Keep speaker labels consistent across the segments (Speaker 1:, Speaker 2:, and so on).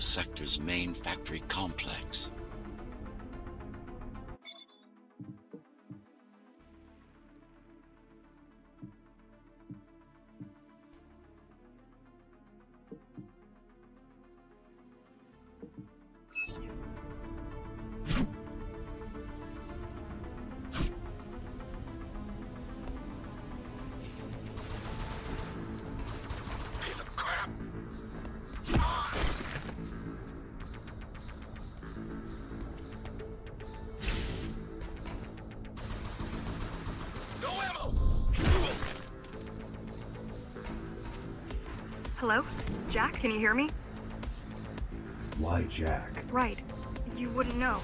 Speaker 1: the sector's main factory complex.
Speaker 2: Hello? Jack, can you hear me?
Speaker 3: Why Jack?
Speaker 2: Right. You wouldn't know.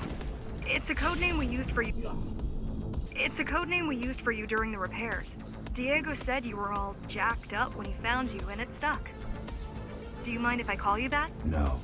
Speaker 2: It's a code name we used for you. It's a code name we used for you during the repairs. Diego said you were all jacked up when he found you, and it stuck. Do you mind if I call you that?
Speaker 3: No.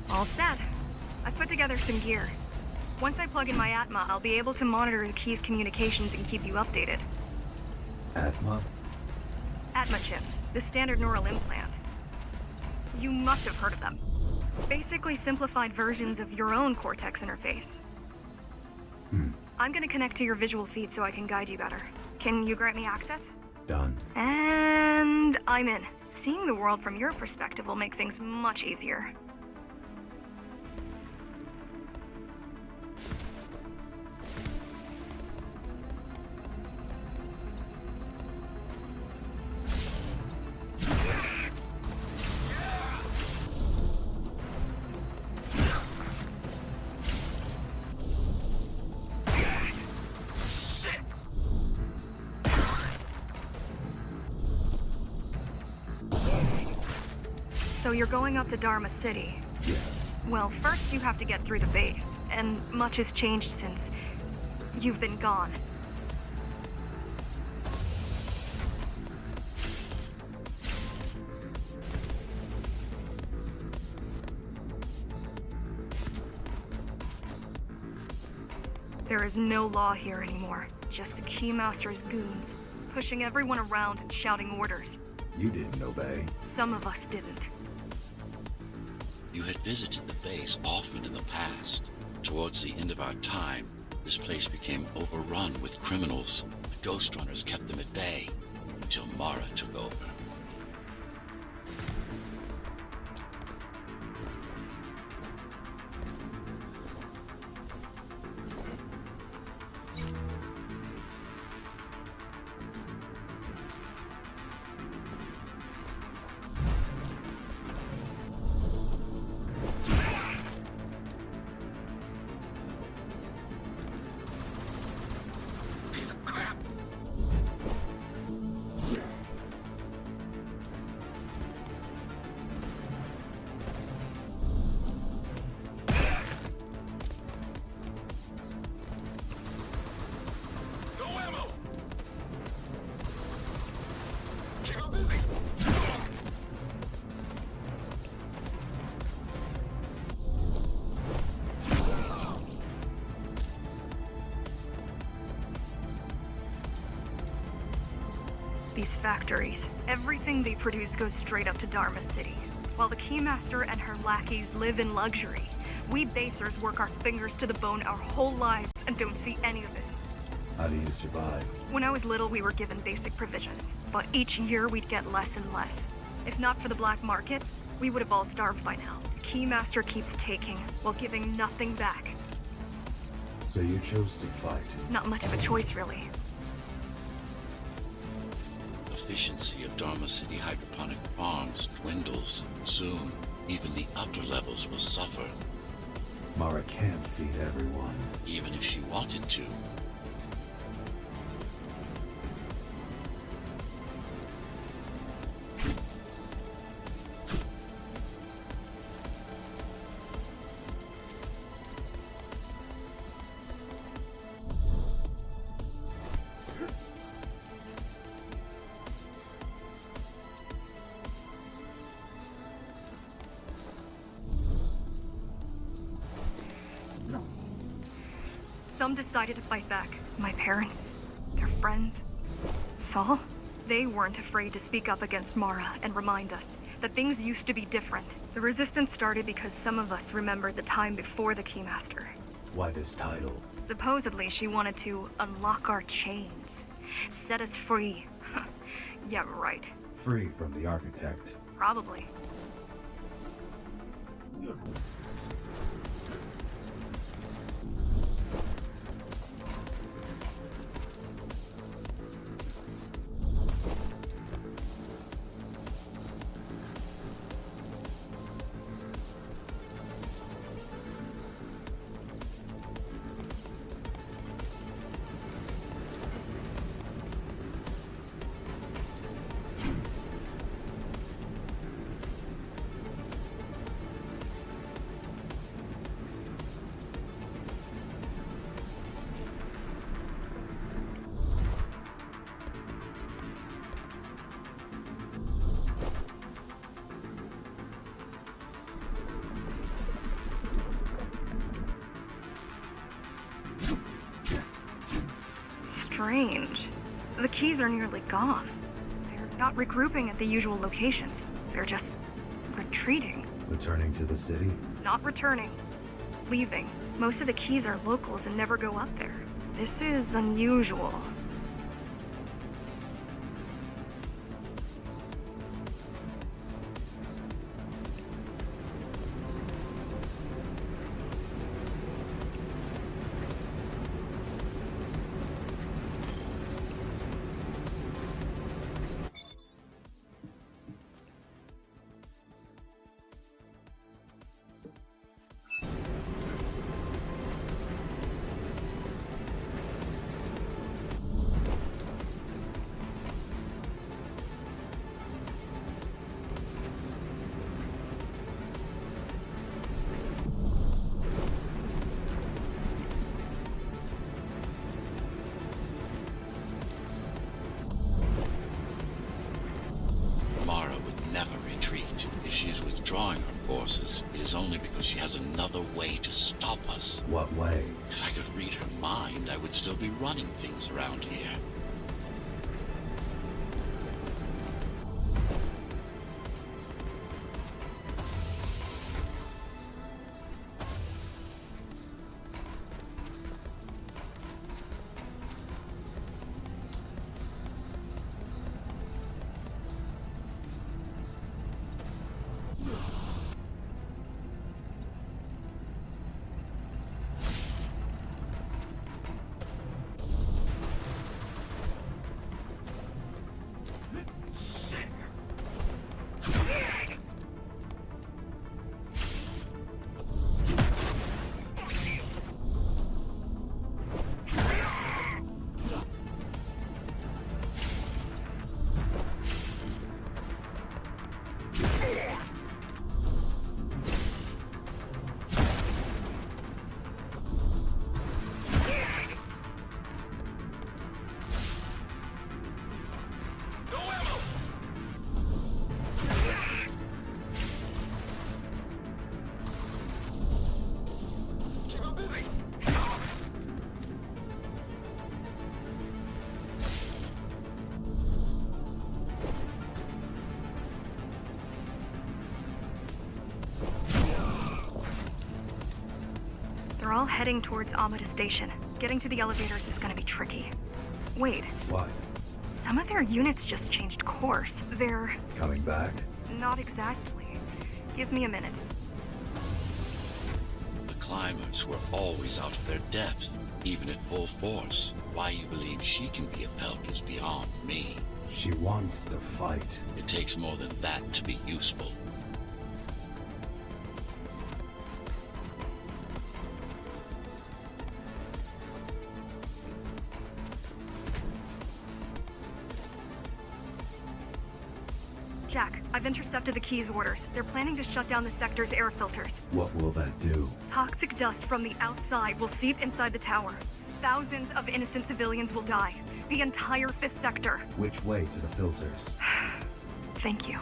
Speaker 2: All set. I've put together some gear. Once I plug in my Atma, I'll be able to monitor the key's communications and keep you updated.
Speaker 3: Atma?
Speaker 2: Atma chip, the standard neural implant. You must have heard of them. Basically simplified versions of your own Cortex interface. I'm gonna connect to your visual feed so I can guide you better. Can you grant me access?
Speaker 3: Done.
Speaker 2: And I'm in. Seeing the world from your perspective will make things much easier. So you're going up to Dharma City.
Speaker 3: Yes.
Speaker 2: Well, first you have to get through the base, and much has changed since you've been gone. There is no law here anymore, just the Keymaster's goons, pushing everyone around and shouting orders.
Speaker 3: You didn't obey.
Speaker 2: Some of us didn't.
Speaker 1: You had visited the base often in the past. Towards the end of our time, this place became overrun with criminals. The Ghostrunners kept them at bay until Mara took over. These factories, everything they produce goes straight up to Dharma City. While the Keymaster and her lackeys live in luxury, we basers work our fingers to the bone our whole lives and don't see any of it.
Speaker 3: How do you survive?
Speaker 2: When I was little, we were given basic provisions, but each year we'd get less and less. If not for the black market, We would have all starved by now. The Keymaster keeps taking, while giving nothing back.
Speaker 3: So you chose to fight.
Speaker 2: Not much of a choice, really.
Speaker 1: Efficiency of Dharma City hydroponic farms dwindles. Soon, even the upper levels will suffer.
Speaker 3: Mara can't feed everyone.
Speaker 1: Even if she wanted to.
Speaker 2: Some decided to fight back. My parents, their friends, Saul. They weren't afraid to speak up against Mara and remind us that things used to be different. The resistance started because some of us remembered the time before the Keymaster.
Speaker 3: Why this title?
Speaker 2: Supposedly, she wanted to unlock our chains, set us free. Yeah, right.
Speaker 3: Free from the architect.
Speaker 2: Probably. Strange. The keys are nearly gone. They're not regrouping at the usual locations. They're just retreating.
Speaker 3: Returning to the city?
Speaker 2: Not returning. Leaving. Most of the keys are locals and never go up there. This is unusual.
Speaker 1: Drawing her forces, it is only because she has another way to stop us.
Speaker 3: What way?
Speaker 1: If I could read her mind, I would still be running things around here.
Speaker 2: They're all heading towards Amada Station. Getting to the elevators is gonna be tricky. Wait.
Speaker 3: What?
Speaker 2: Some of their units just changed course. They're...
Speaker 3: Coming back?
Speaker 2: Not exactly. Give me a minute.
Speaker 1: The climbers were always out of their depth, even at full force. Why you believe she can be of help is beyond me.
Speaker 3: She wants to fight.
Speaker 1: It takes more than that to be useful.
Speaker 2: Jack, I've intercepted the Key's orders. They're planning to shut down the sector's air filters.
Speaker 3: What will that do?
Speaker 2: Toxic dust from the outside will seep inside the tower. Thousands of innocent civilians will die. The entire 5th sector.
Speaker 3: Which way to the filters?
Speaker 2: Thank you.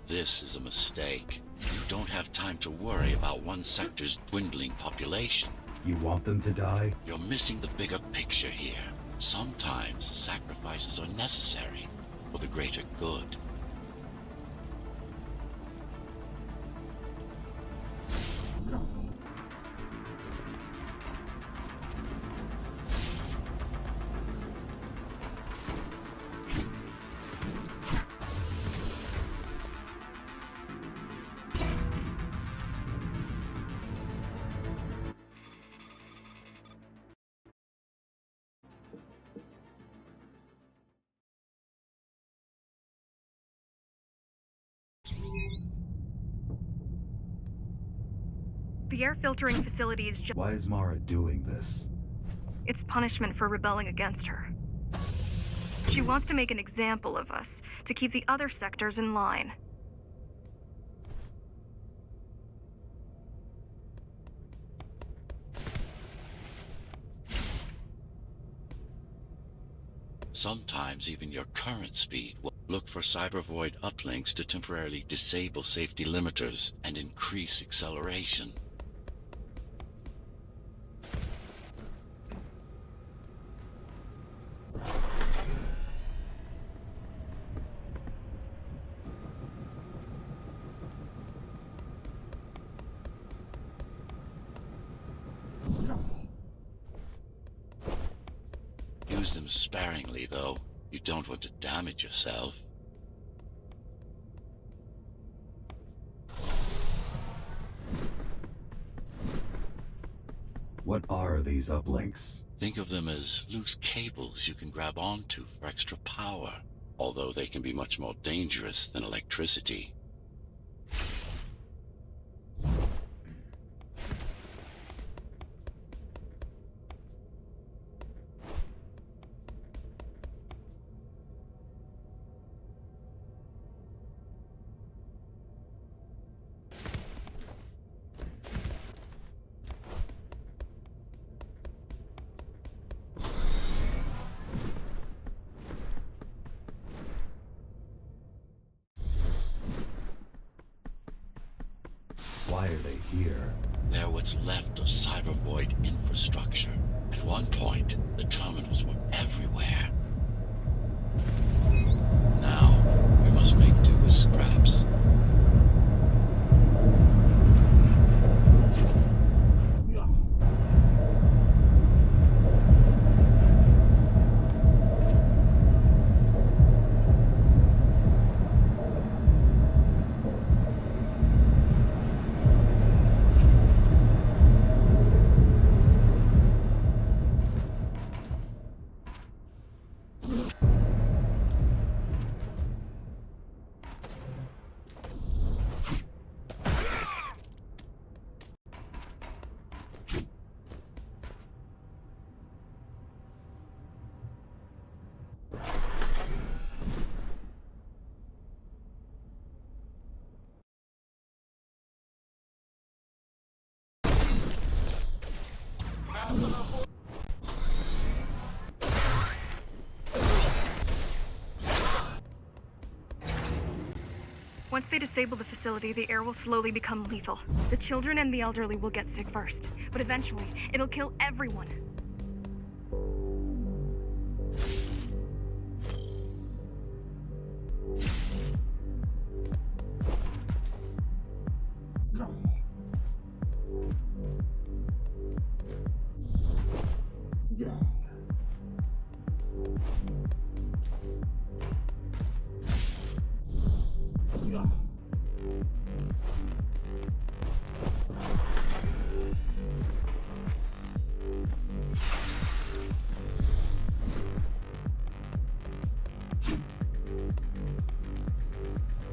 Speaker 1: This is a mistake. You don't have time to worry about one sector's dwindling population.
Speaker 3: You want them to die?
Speaker 1: You're missing the bigger picture here. Sometimes sacrifices are necessary for the greater good.
Speaker 2: The air filtering facility is just...
Speaker 3: Why is Mara doing this?
Speaker 2: It's punishment for rebelling against her. She wants to make an example of us, to keep the other sectors in line.
Speaker 1: Sometimes even your current speed will look for cybervoid uplinks to temporarily disable safety limiters and increase acceleration. Use them sparingly, though. You don't want to damage yourself.
Speaker 3: What are these uplinks?
Speaker 1: Think of them as loose cables you can grab onto for extra power, although they can be much more dangerous than electricity.
Speaker 3: Why are they here?
Speaker 1: They're what's left of cybervoid infrastructure. At one point, the terminals were everywhere. Now, we must make do with scraps.
Speaker 2: Once they disable the facility, the air will slowly become lethal. The children and the elderly will get sick first, but eventually, it'll kill everyone.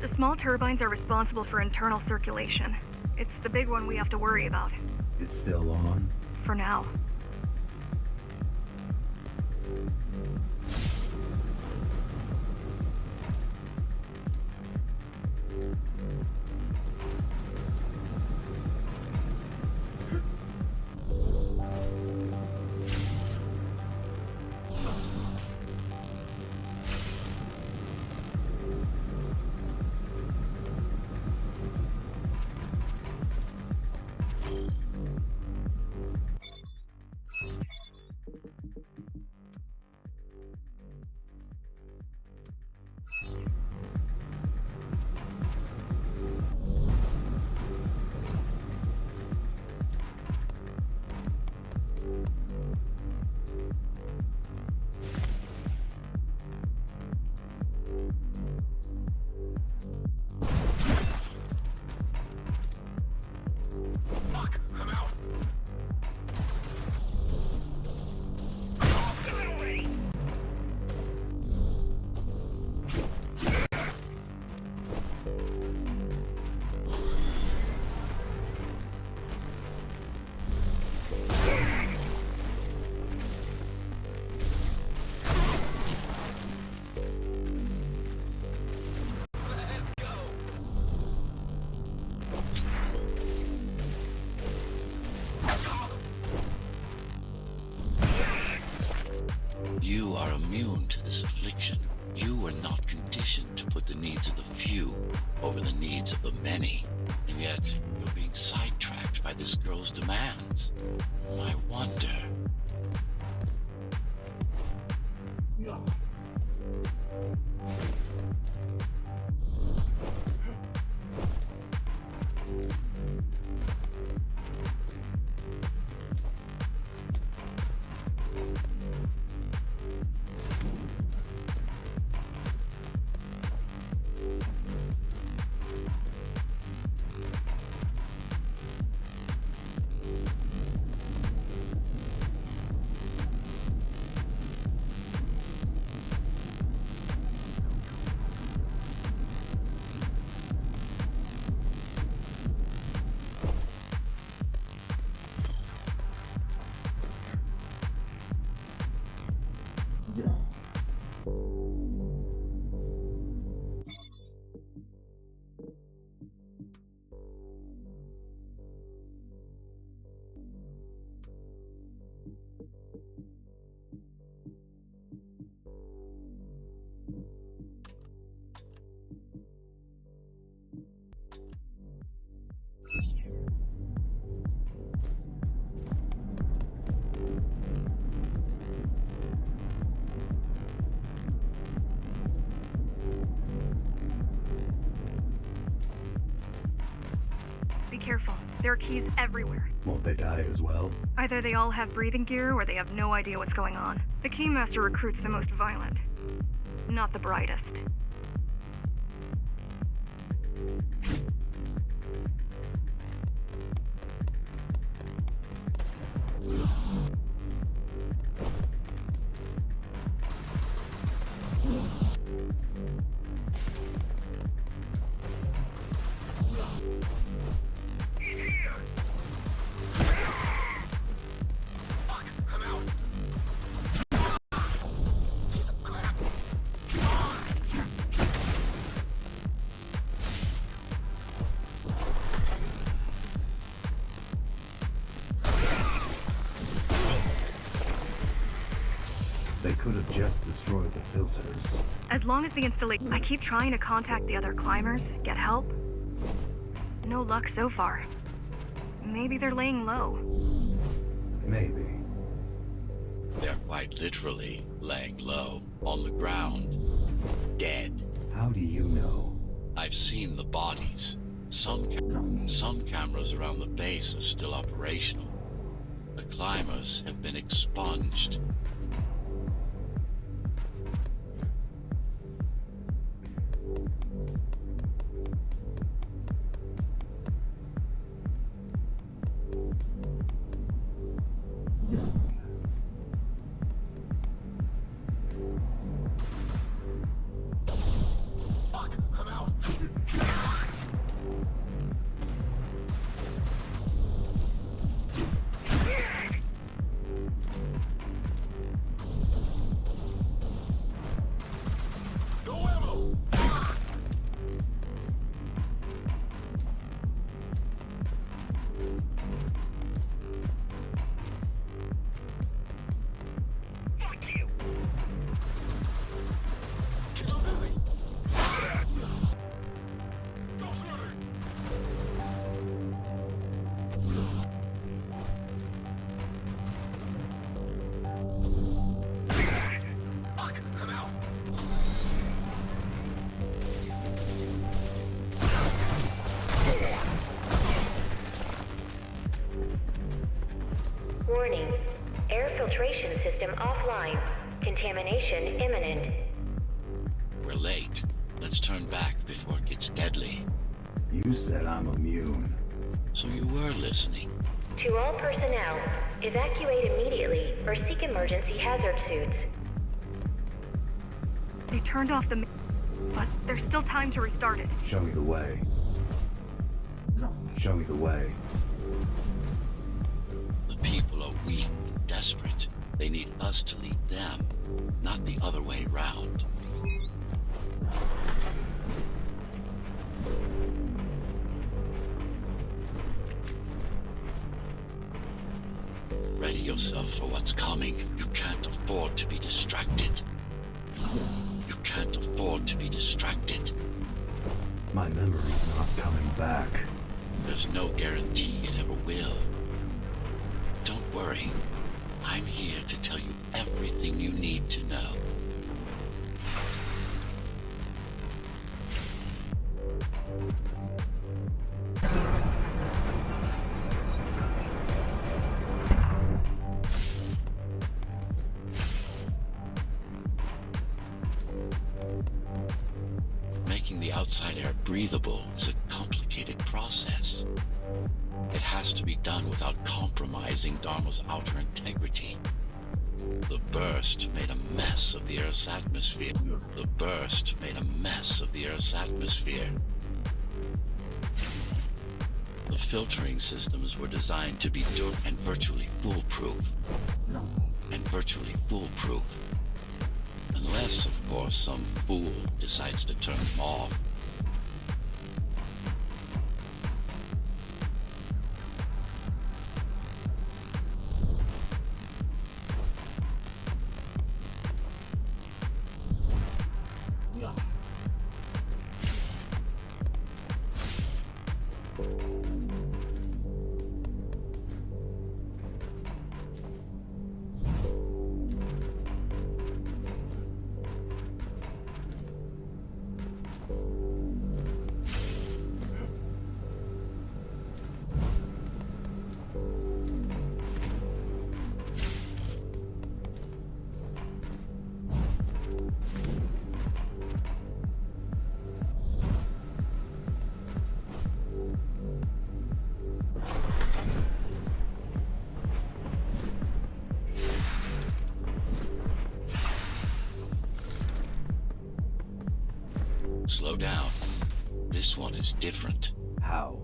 Speaker 2: The small turbines are responsible for internal circulation. It's the big one we have to worry about.
Speaker 3: It's still on?
Speaker 2: For now.
Speaker 1: You are immune to this affliction. You were not conditioned to put the needs of the few over the needs of the many. And yet, you're being sidetracked by this girl's demands. I wonder.
Speaker 2: Be careful. There are keys everywhere.
Speaker 3: Won't they die as well?
Speaker 2: Either they all have breathing gear or they have no idea what's going on. The Keymaster recruits the most violent, not the brightest.
Speaker 3: They could have just destroyed the filters.
Speaker 2: As long as the installation... I keep trying to contact the other climbers, get help. No luck so far. Maybe they're laying low.
Speaker 3: Maybe.
Speaker 1: They're quite literally laying low on the ground, dead.
Speaker 3: How do you know?
Speaker 1: I've seen the bodies. Some cameras around the base are still operational. The climbers have been expunged.
Speaker 4: Warning. Air filtration system offline. Contamination imminent.
Speaker 1: We're late. Let's turn back before it gets deadly.
Speaker 3: You said I'm immune.
Speaker 1: So you were listening.
Speaker 4: To all personnel, evacuate immediately or seek emergency hazard suits.
Speaker 2: They turned off the... But there's still time to restart it.
Speaker 3: Show me the way. Show me the way.
Speaker 1: The people are weak and desperate. They need us to lead them, not the other way round. Ready yourself for what's coming. You can't afford to be distracted. You can't afford to be distracted.
Speaker 3: My memory's not coming back.
Speaker 1: There's no guarantee it ever will. Don't worry. I'm here to tell you everything you need to know. Making the outside air breathable is a complicated process. It has to be done without compromising Dharma's outer integrity. The burst made a mess of the Earth's atmosphere. The burst made a mess of the Earth's atmosphere. The filtering systems were designed to be and virtually foolproof. And virtually foolproof. Unless, of course, some fool decides to turn them off. Slow down. This one is different.
Speaker 3: How?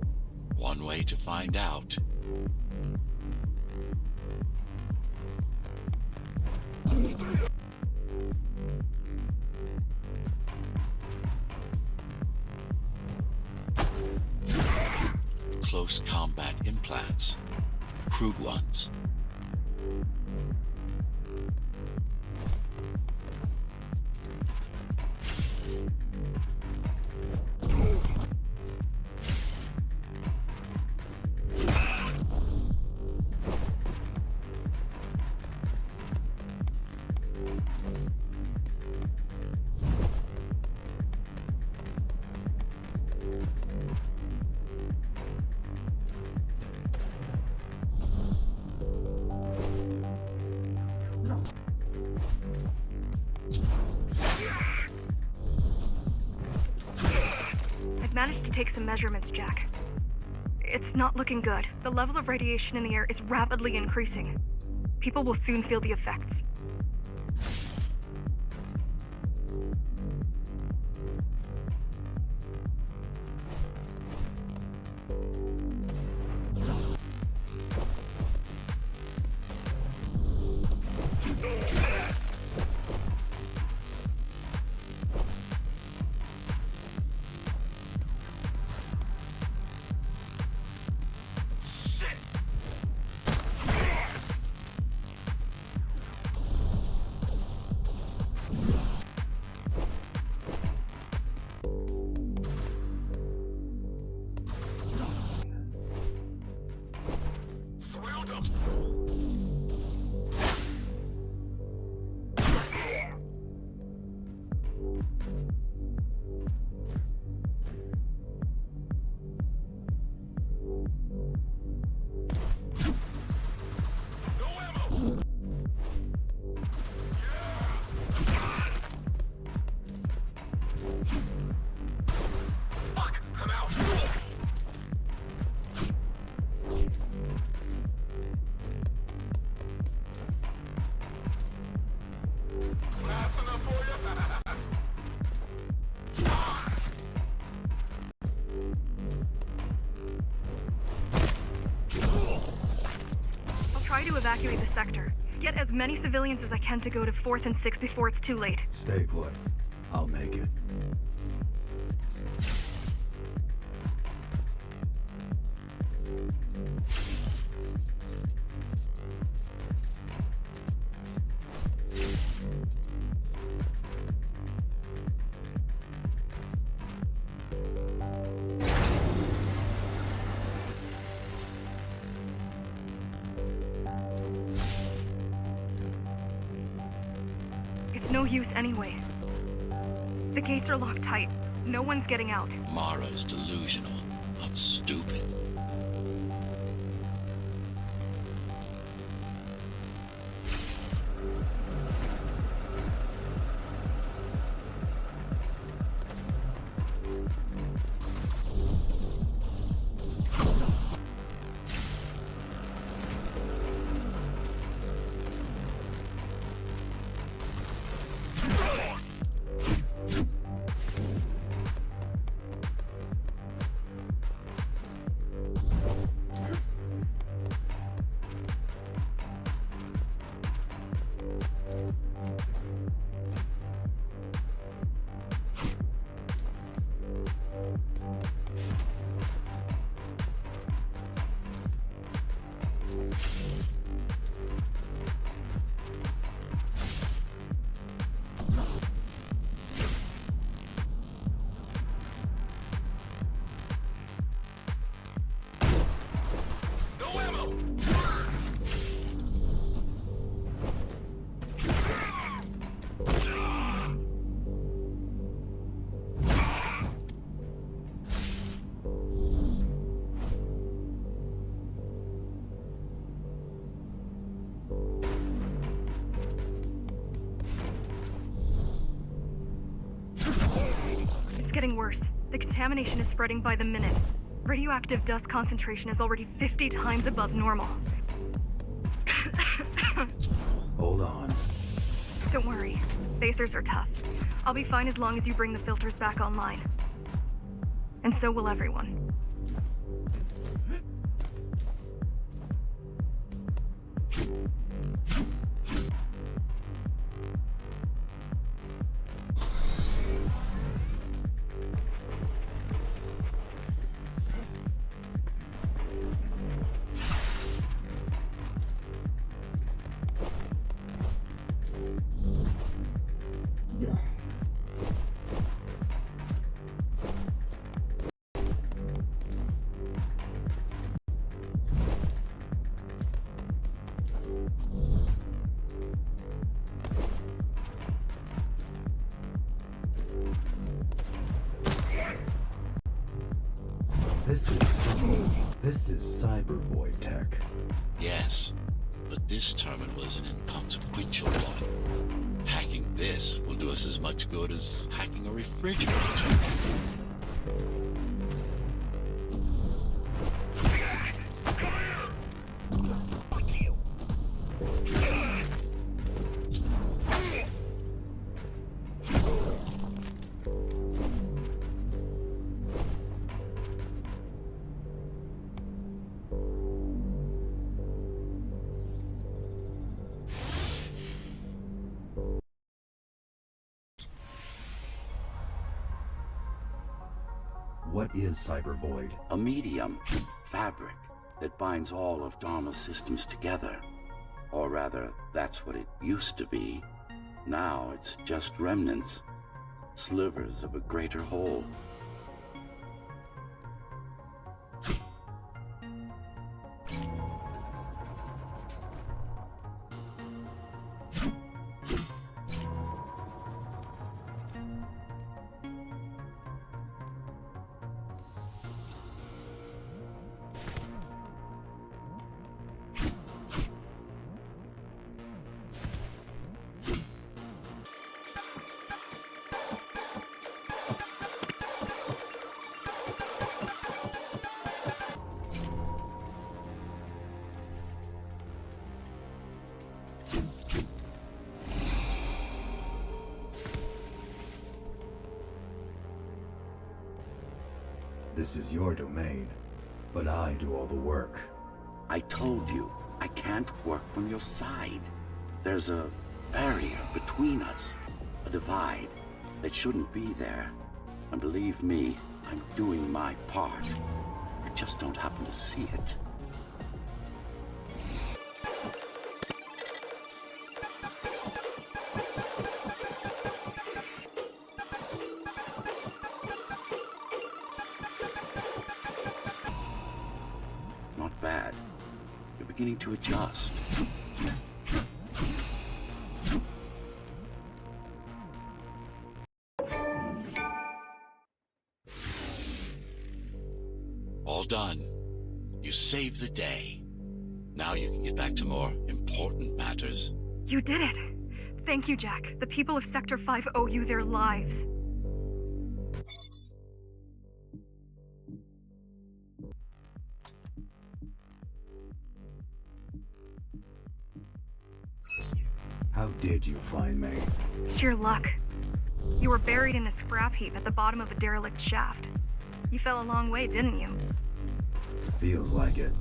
Speaker 1: One way to find out. Close combat implants. Crude ones.
Speaker 2: I've managed to take some measurements, Jack. It's not looking good. The level of radiation in the air is rapidly increasing. People will soon feel the effects. Try to evacuate the sector. Get as many civilians as I can to go to 4th and 6th before it's too late.
Speaker 3: Stay put. I'll make it.
Speaker 2: It's no use anyway. The gates are locked tight. No one's getting out.
Speaker 1: Mara's delusional, not stupid.
Speaker 2: It's getting worse. The contamination is spreading by the minute. Radioactive dust concentration is already 50 times above normal.
Speaker 3: Hold on.
Speaker 2: Don't worry. Spacers are tough. I'll be fine as long as you bring the filters back online. And so will everyone.
Speaker 3: This is cyber void tech.
Speaker 1: Yes, but this terminal is an inconsequential one. Hacking this will do us as much good as hacking a refrigerator.
Speaker 3: What is cyber void?
Speaker 1: A medium, fabric, that binds all of Dharma's systems together. Or rather, that's what it used to be. Now it's just remnants, slivers of a greater whole.
Speaker 3: This is your domain, but I do all the work.
Speaker 1: I told you, I can't work from your side. There's a barrier between us, a divide that shouldn't be there. And believe me, I'm doing my part. You just don't happen to see it. Not bad. You're beginning to adjust. All done. You saved the day. Now you can get back to more important matters.
Speaker 2: You did it. Thank you, Jack. The people of Sector 5 owe you their lives.
Speaker 3: How did you find me?
Speaker 2: Sheer luck. You were buried in a scrap heap at the bottom of a derelict shaft. You fell a long way, didn't you?
Speaker 3: Feels like it.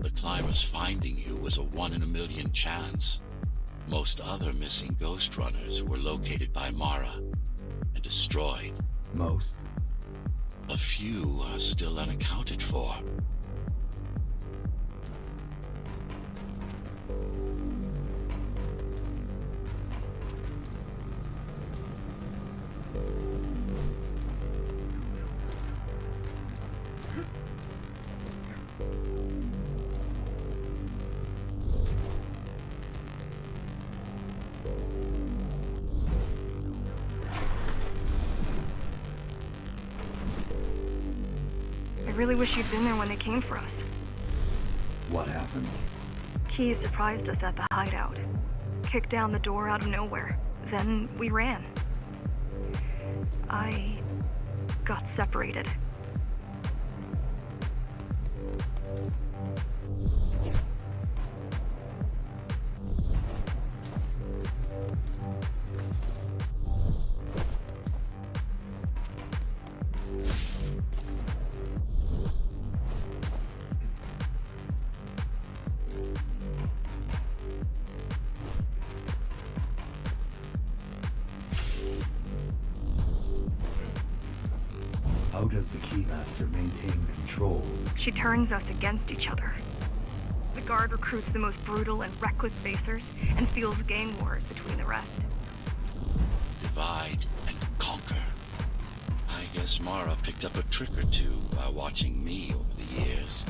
Speaker 1: The climber's finding you was a 1 in a million chance. Most other missing Ghostrunners were located by Mara and destroyed.
Speaker 3: Most?
Speaker 1: A few are still unaccounted for.
Speaker 2: I really wish you'd been there when they came for us.
Speaker 3: What happened?
Speaker 2: Key surprised us at the hideout. Kicked down the door out of nowhere. Then we ran. I got separated.
Speaker 3: How does the Keymaster maintain control?
Speaker 2: She turns us against each other. The Guard recruits the most brutal and reckless facers and fuels gang wars between the rest.
Speaker 1: Divide and conquer. I guess Mara picked up a trick or two by watching me over the years.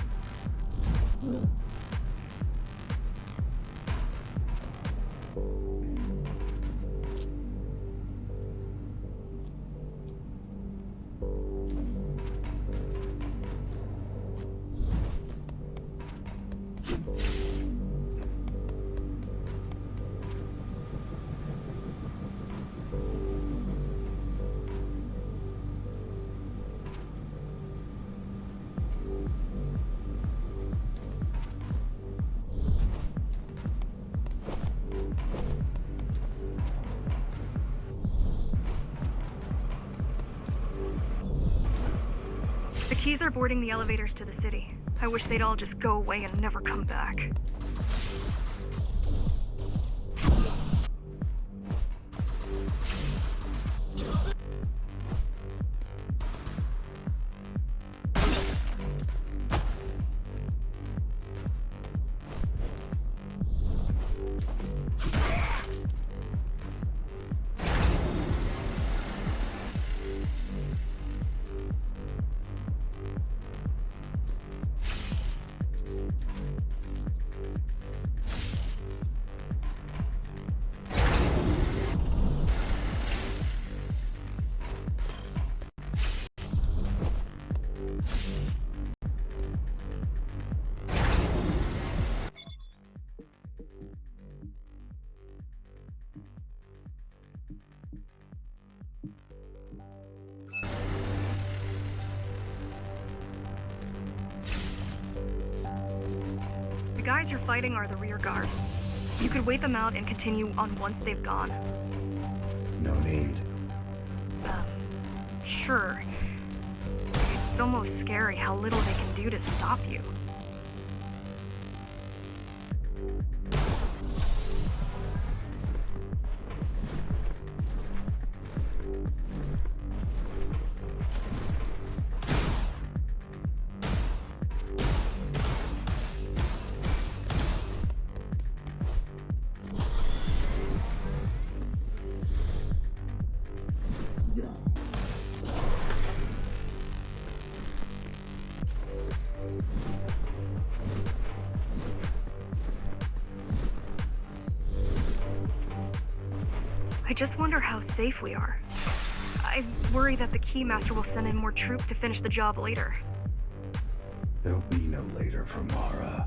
Speaker 2: The keys are boarding the elevators to the city. I wish they'd all just go away and never come back. The guys you're fighting are the rear guard. You could wait them out and continue on once they've gone.
Speaker 3: No need.
Speaker 2: Sure. It's almost scary how little they can do to stop you. I just wonder how safe we are. I worry that the Keymaster will send in more troops to finish the job later.
Speaker 3: There'll be no later for Mara.